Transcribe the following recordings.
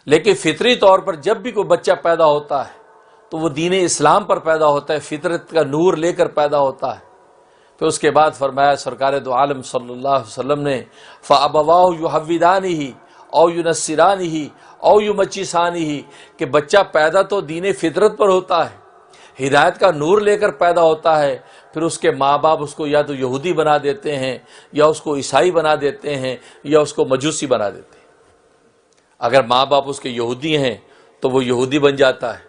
لیکن فطری طور پر جب بھی کوئی بچہ پیدا ہوتا ہے تو وہ دین اسلام پر پیدا ہوتا ہے، فطرت کا نور لے کر پیدا ہوتا ہے۔ پھر اس کے بعد فرمایا سرکار دو عالم صلی اللہ علیہ وسلم نے فَأَبَوَاهُ يُحَوِّدَانِهِ أَوْ يُنَصِّرَانِهِ أَوْ يُمَجِّسَانِهِ کہ بچہ پیدا تو دین فطرت پر ہوتا ہے، ہدایت کا نور لے کر پیدا ہوتا ہے، پھر اس کے ماں باپ اس کو یا تو یہودی بنا دیتے ہیں، یا اس کو عیسائی بنا دیتے ہیں، یا اس کو مجوسی بنا دیتے ہیں۔ اگر ماں باپ اس کے یہودی ہیں تو وہ یہودی بن جاتا ہے،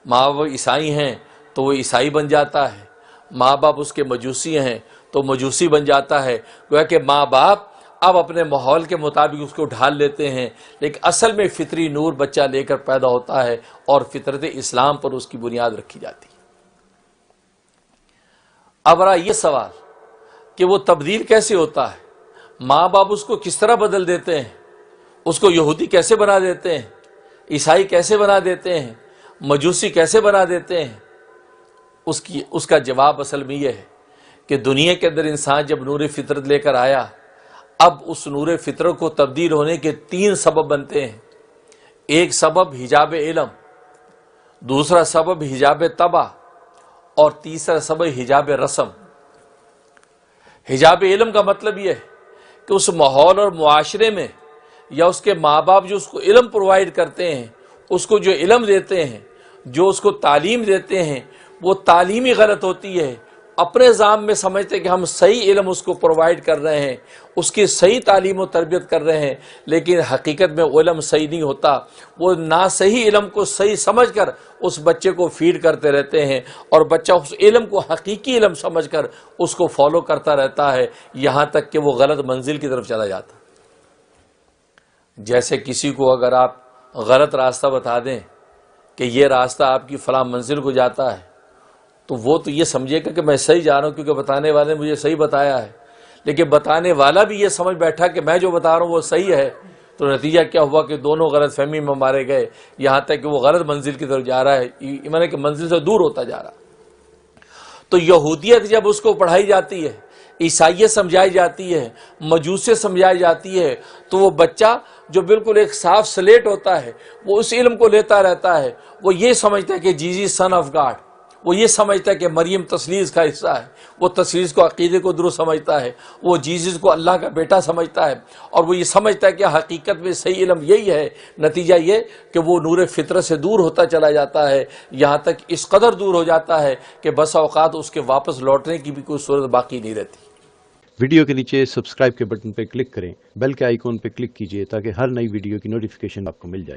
ماں باپ عیسائی ہیں تو وہ عیسائی بن جاتا ہے، ماں باپ اس کے مجوسی ہیں تو مجوسی بن جاتا ہے۔ گویا کہ ماں باپ اب اپنے ماحول کے مطابق اس کو ڈھال لیتے ہیں، لیکن اصل میں فطری نور بچہ لے کر پیدا ہوتا ہے اور فطرت اسلام پر اس کی بنیاد رکھی جاتی ہے۔ اب رہا یہ سوال کہ وہ تبدیل کیسے ہوتا ہے، ماں باپ اس کو کس طرح بدل دیتے ہیں، اس کو یہودی کیسے بنا دیتے ہیں، عیسائی کیسے بنا دیتے ہیں، مجوسی کیسے بنا دیتے ہیں؟ اس کا جواب اصل میں یہ ہے کہ دنیا کے اندر انسان جب نور فطرت لے کر آیا، اب اس نور فطرت کو تبدیل ہونے کے 3 سبب بنتے ہیں۔ ایک سبب حجاب علم، دوسرا سبب حجاب طبع، اور تیسرا سبب حجاب رسم۔ حجاب علم کا مطلب یہ ہے کہ اس ماحول اور معاشرے میں یا اس کے ماں باپ جو اس کو علم پرووائڈ کرتے ہیں، اس کو جو علم دیتے ہیں، جو اس کو تعلیم دیتے ہیں، وہ تعلیم ہی غلط ہوتی ہے۔ اپنے ذہن میں سمجھتے کہ ہم صحیح علم اس کو پرووائڈ کر رہے ہیں، اس کی صحیح تعلیم و تربیت کر رہے ہیں، لیکن حقیقت میں وہ علم صحیح نہیں ہوتا۔ وہ ناصحیح علم کو صحیح سمجھ کر اس بچے کو فیڈ کرتے رہتے ہیں، اور بچہ اس علم کو حقیقی علم سمجھ کر اس کو فالو کرتا رہتا ہے، یہاں تک کہ وہ غلط منزل کی طرف چلا جاتا ہے۔ جیسے کسی کو اگر آپ غلط راستہ بتا دیں کہ یہ راستہ آپ کی فلاں منزل کو جاتا ہے، تو وہ تو یہ سمجھے گا کہ میں صحیح جا رہا ہوں کیونکہ بتانے والے نے مجھے صحیح بتایا ہے، لیکن بتانے والا بھی یہ سمجھ بیٹھا کہ میں جو بتا رہا ہوں وہ صحیح ہے، تو نتیجہ کیا ہوا کہ دونوں غلط فہمی میں مارے گئے، یہاں تک کہ وہ غلط منزل کی طرف جا رہا ہے، ایمان کہ منزل سے دور ہوتا جا رہا۔ تو یہودیت جب اس کو پڑھائی جاتی ہے، عیسائیت سمجھائی جاتی ہے، مجوسیت سمجھائی جاتی ہے، تو وہ بچہ جو بالکل ایک صاف سلیٹ ہوتا ہے وہ اس علم کو لیتا رہتا ہے۔ وہ یہ سمجھتا ہے کہ جیزس سن آف گاڈ، وہ یہ سمجھتا ہے کہ مریم تثلیث کا حصہ ہے، وہ تثلیث کو عقیدے کو درست سمجھتا ہے، وہ جیزس کو اللہ کا بیٹا سمجھتا ہے، اور وہ یہ سمجھتا ہے کہ حقیقت میں صحیح علم یہی ہے۔ نتیجہ یہ کہ وہ نور فطرت سے دور ہوتا چلا جاتا ہے، یہاں تک اس قدر دور ہو جاتا ہے کہ بس اوقات اس کے واپس لوٹنے کی بھی کوئی صورت باقی نہیں رہتی۔ ویڈیو کے نیچے سبسکرائب کے بٹن پہ کلک کریں، بیل کے آئیکن پہ کلک کیجئے تاکہ ہر نئی ویڈیو کی نوٹیفیکیشن آپ کو مل جائے۔